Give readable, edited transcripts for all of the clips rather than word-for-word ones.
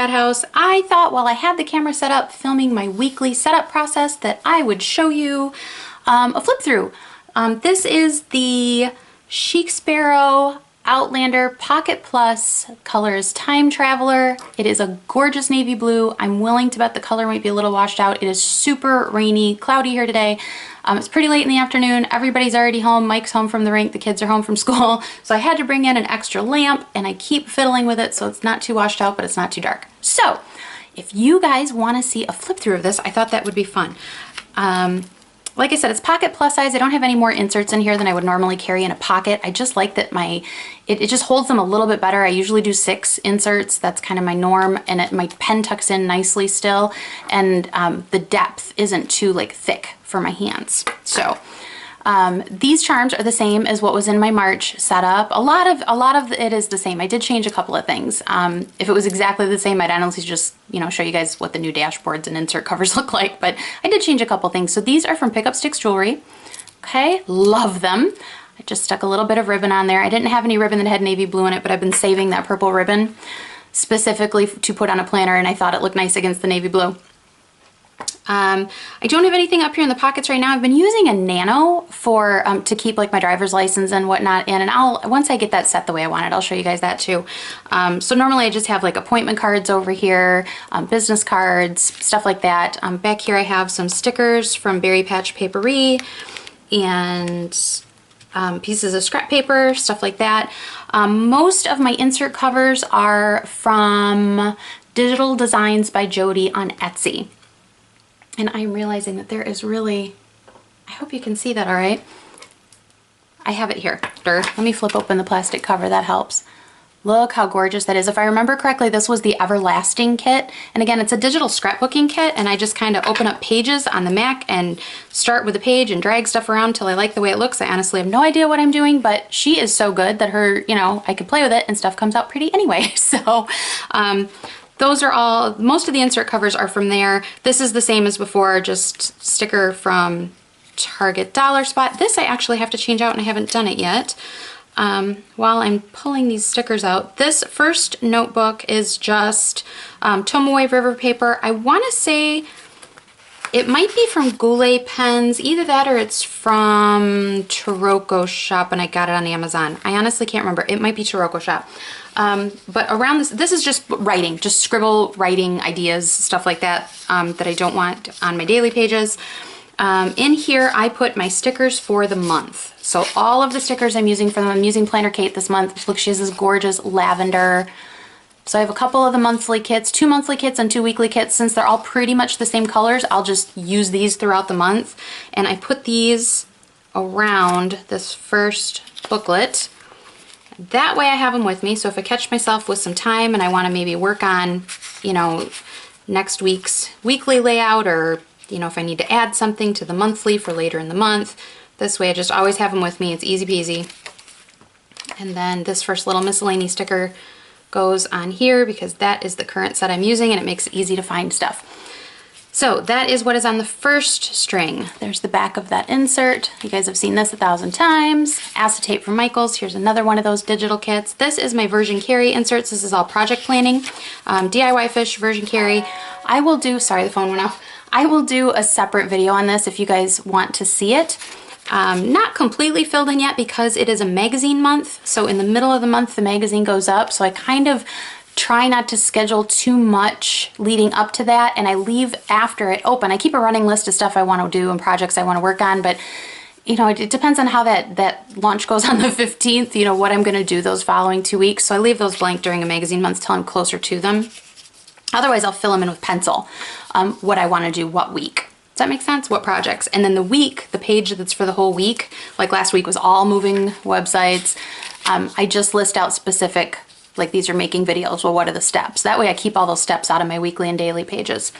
house, I thought while I had the camera set up filming my weekly setup process that I would show you a flip through. This is the Chic Sparrow Outlander Pocket Plus. Color is Time Traveler. It is a gorgeous navy blue. I'm willing to bet the color might be a little washed out. It is super rainy, cloudy here today. It's pretty late in the afternoon. Everybody's already home. Mike's home from the rink. The kids are home from school. So I had to bring in an extra lamp and I keep fiddling with it so it's not too washed out, but it's not too dark. So if you guys want to see a flip through of this, I thought that would be fun. Like I said, it's pocket plus size. I don't have any more inserts in here than I would normally carry in a pocket. I just like that it just holds them a little bit better. I usually do 6 inserts. That's kind of my norm, and my pen tucks in nicely still, and the depth isn't too like thick for my hands. So these charms are the same as what was in my March setup. A lot of it is the same. I did change a couple of things. If it was exactly the same, I'd honestly just, show you guys what the new dashboards and insert covers look like, but I did change a couple things. So these are from Pick Up Sticks Jewelry. Okay, love them. I just stuck a little bit of ribbon on there. I didn't have any ribbon that had navy blue in it, but I've been saving that purple ribbon specifically to put on a planner, and I thought it looked nice against the navy blue. I don't have anything up here in the pockets right now. I've been using a nano for to keep like my driver's license and whatnot in, and once I get that set the way I want it, I'll show you guys that too. So normally I just have like appointment cards over here, business cards, stuff like that. Back here I have some stickers from Berry Patch Paperie and pieces of scrap paper, stuff like that. Most of my insert covers are from Digital Designs by Jody on Etsy. And I'm realizing that there is really, I hope you can see that all right. I have it here. Let me flip open the plastic cover, that helps. Look how gorgeous that is. If I remember correctly, this was the Everlasting kit. And again, it's a digital scrapbooking kit, and I just kind of open up pages on the Mac and start with a page and drag stuff around till I like the way it looks. I honestly have no idea what I'm doing, but she is so good that I could play with it and stuff comes out pretty anyway. So, those are all, most of the insert covers are from there. This is the same as before, just sticker from Target Dollar Spot. This I actually have to change out and I haven't done it yet. While I'm pulling these stickers out, this first notebook is just Tomaway River paper. I want to say it might be from Goulet Pens, either that or it's from Taroko Shop and I got it on Amazon. I honestly can't remember. It might be Taroko Shop. But around this is just writing, just scribble writing ideas, stuff like that, that I don't want on my daily pages. In here, I put my stickers for the month. So all of the stickers I'm using for them, I'm using Planner Kate this month. Look, she has this gorgeous lavender. So I have a couple of the monthly kits, 2 monthly kits and 2 weekly kits. Since they're all pretty much the same colors, I'll just use these throughout the month. And I put these around this first booklet. That way I have them with me, so if I catch myself with some time and I want to maybe work on, next week's weekly layout, or, if I need to add something to the monthly for later in the month, this way I just always have them with me. It's easy peasy. And then this first little miscellany sticker goes on here because that is the current set I'm using and it makes it easy to find stuff. So that is what is on the first string. There's the back of that insert. You guys have seen this 1,000 times. Acetate from Michaels. Here's another one of those digital kits. This is my version carry inserts. This is all project planning. DIY fish, version carry. I will do, sorry, the phone went off. I will do a separate video on this if you guys want to see it. Not completely filled in yet because it is a magazine month. So in the middle of the month, the magazine goes up. So I kind of try not to schedule too much leading up to that, and I leave after it open. I keep a running list of stuff I want to do and projects I want to work on, but it depends on how that launch goes on the 15th, what I'm going to do those following 2 weeks. So I leave those blank during a magazine month till I'm closer to them. Otherwise, I'll fill them in with pencil, what I want to do, what week. Does that make sense? What projects? And then the week, the page that's for the whole week, like last week was all moving websites. I just list out specific, like these are making videos, well, what are the steps? That way I keep all those steps out of my weekly and daily pages.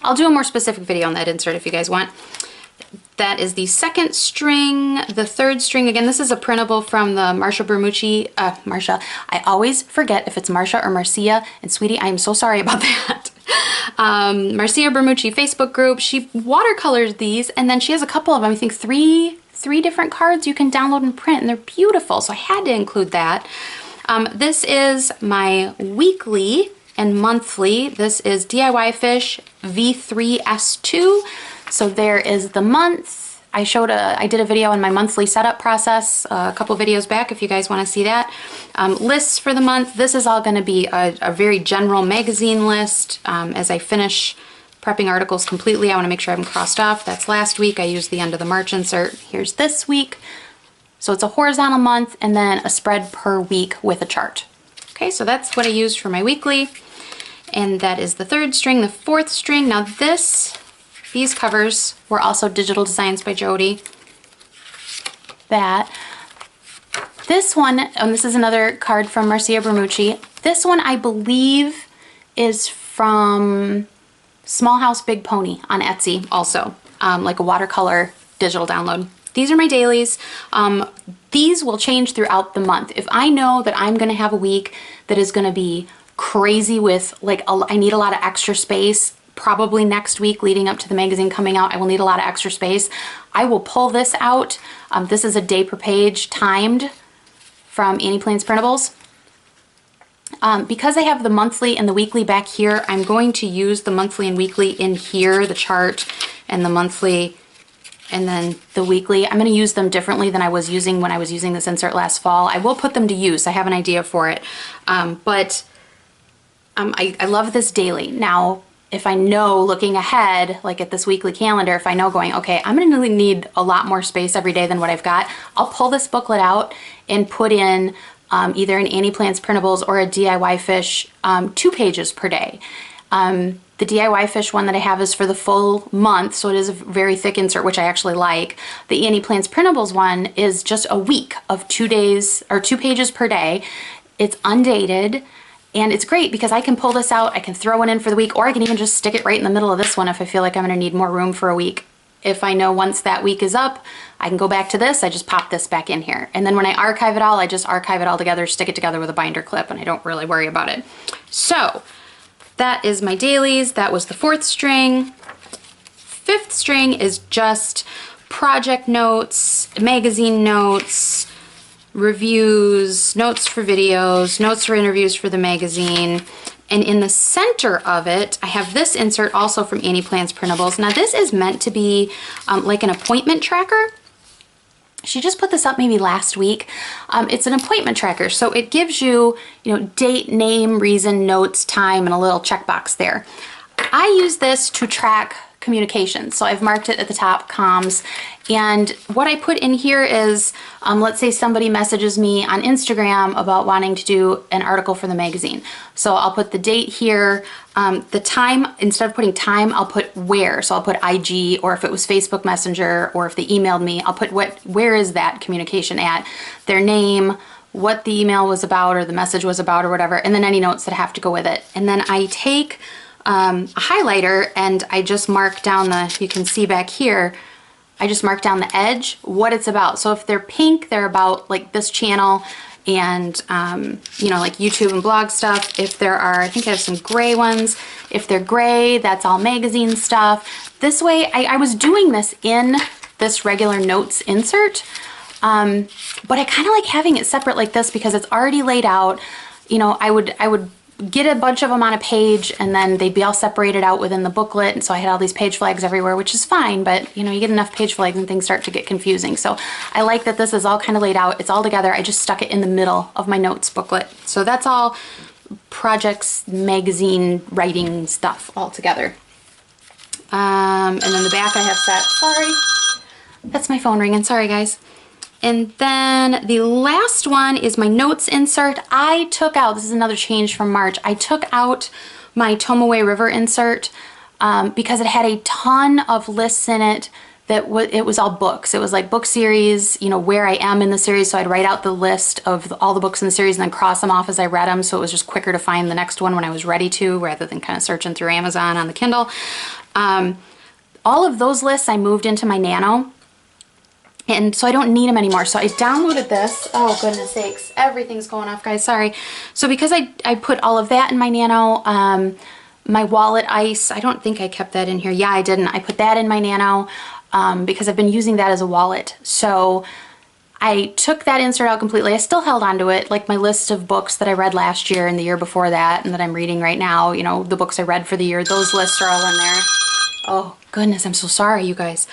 I'll do a more specific video on that insert if you guys want. That is the second string. The third string, again, this is a printable from the Marsha Bermucci, Marsha, I always forget if it's Marsha or Marcia, and sweetie, I'm so sorry about that. Marcia Bermucci Facebook group. She watercolors these, and then she has a couple of them, I think three different cards you can download and print, and they're beautiful, so I had to include that. This is my weekly and monthly, this is DIY Fish V3S2. So there is the month. I did a video on my monthly setup process a couple videos back if you guys want to see that. Lists for the month. This is all going to be a very general magazine list. As I finish prepping articles completely, I want to make sure I have them crossed off. That's last week. I used the end of the March insert. Here's this week. So it's a horizontal month and then a spread per week with a chart. Okay, so that's what I used for my weekly. And that is the third string. The fourth string. Now these covers were also digital designs by Jody. This one, and this is another card from Marcia Bermucci. This one I believe is from Small House Big Pony on Etsy also, like a watercolor digital download. These are my dailies. These will change throughout the month. If I know that I'm gonna have a week that is gonna be crazy with like, I need a lot of extra space, probably next week leading up to the magazine coming out, I will need a lot of extra space. I will pull this out. This is a day per page timed from Annie Plains Printables. Because I have the monthly and the weekly back here, I'm going to use the monthly and weekly in here, the chart and the monthly and then the weekly. I'm going to use them differently than I was using when I was using this insert last fall. I will put them to use. I have an idea for it. I love this daily. Now, if I know looking ahead, like at this weekly calendar, if I know going, okay, I'm gonna really need a lot more space every day than what I've got, I'll pull this booklet out and put in either an Annie Plants Printables or a DIY Fish 2 pages per day. The DIY Fish one that I have is for the full month, so it is a very thick insert, which I actually like. The Annie Plants Printables one is just a week of 2 days or 2 pages per day. It's undated. And it's great because I can pull this out, I can throw it in for the week, or I can even just stick it right in the middle of this one if I feel like I'm gonna need more room for a week. If I know once that week is up, I can go back to this, I just pop this back in here. And then when I archive it all, I just archive it all together, stick it together with a binder clip, and I don't really worry about it. So that is my dailies. That was the fourth string. Fifth string is just project notes, magazine notes, reviews, notes for videos, notes for interviews for the magazine. And in the center of it, I have this insert also from Annie Plants Printables. Now this is meant to be like an appointment tracker. She just put this up maybe last week. It's an appointment tracker, so it gives you, date, name, reason, notes, time, and a little checkbox there. I use this to track communications. So I've marked it at the top, comms. And what I put in here is, let's say somebody messages me on Instagram about wanting to do an article for the magazine. So I'll put the date here, the time, instead of putting time, I'll put where. So I'll put IG, or if it was Facebook Messenger, or if they emailed me, I'll put where is that communication at, their name, what the email was about or the message was about or whatever, and then any notes that have to go with it. And then I take a highlighter and I just mark down you can see back here, I just mark down the edge, what it's about. So if they're pink, they're about like this channel and, like YouTube and blog stuff. If there are, I think I have some gray ones. If they're gray, that's all magazine stuff. This way, I was doing this in this regular notes insert, but I kind of like having it separate like this because it's already laid out. I would get a bunch of them on a page and then they'd be all separated out within the booklet, and so I had all these page flags everywhere, which is fine, but you get enough page flags and things start to get confusing. So I like that this is all kind of laid out, it's all together. I just stuck it in the middle of my notes booklet. So that's all projects, magazine, writing stuff all together. And then the back I have set, sorry, that's my phone ringing, sorry guys. And then the last one is my notes insert. I took out, this is another change from March, I took out my Tomaway River insert because it had a ton of lists in it that it was all books. It was like book series, where I am in the series, so I'd write out the list of all the books in the series and then cross them off as I read them, so it was just quicker to find the next one when I was ready to, rather than kind of searching through Amazon on the Kindle. All of those lists I moved into my Nano. And so I don't need them anymore. So I downloaded this. Oh, goodness sakes. Everything's going off, guys. Sorry. So because I put all of that in my Nano, my wallet ice, I don't think I kept that in here. Yeah, I didn't. I put that in my Nano because I've been using that as a wallet. So I took that insert out completely. I still held onto it, like my list of books that I read last year and the year before that and that I'm reading right now, you know, the books I read for the year, those lists are all in there. Oh goodness, I'm so sorry, you guys.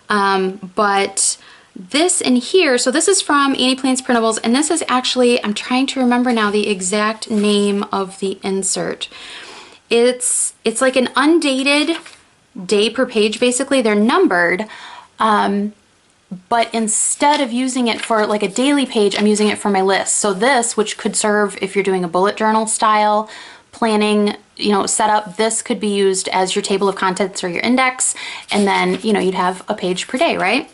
But this in here, so this is from Annie Plants Printables, and this is actually, I'm trying to remember now the exact name of the insert. It's like an undated day per page, basically. They're numbered, but instead of using it for like a daily page, I'm using it for my list. So this, which could serve if you're doing a bullet journal style planning, you know, setup, this could be used as your table of contents or your index, and then, you know, you'd have a page per day, right?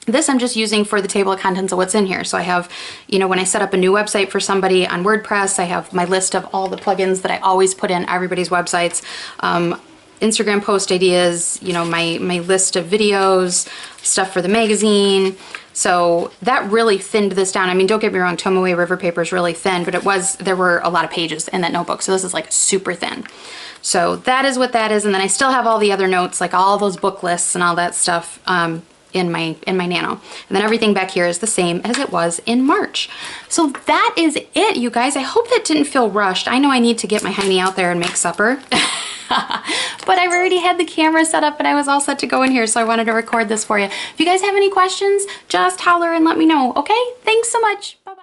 This I'm just using for the table of contents of what's in here. So I have, you know, when I set up a new website for somebody on WordPress, I have my list of all the plugins that I always put in everybody's websites. Instagram post ideas, you know, my list of videos, stuff for the magazine. So that really thinned this down. I mean, don't get me wrong, Tomoe River paper is really thin, but there were a lot of pages in that notebook. So this is like super thin. So that is what that is. And then I still have all the other notes, like all those book lists and all that stuff in my Nano. And then everything back here is the same as it was in March. So that is it, you guys. I hope that didn't feel rushed. I know I need to get my hiney out there and make supper. But I've already had the camera set up and I was all set to go in here, so I wanted to record this for you. If you guys have any questions, just holler and let me know, okay? Thanks so much. Bye-bye.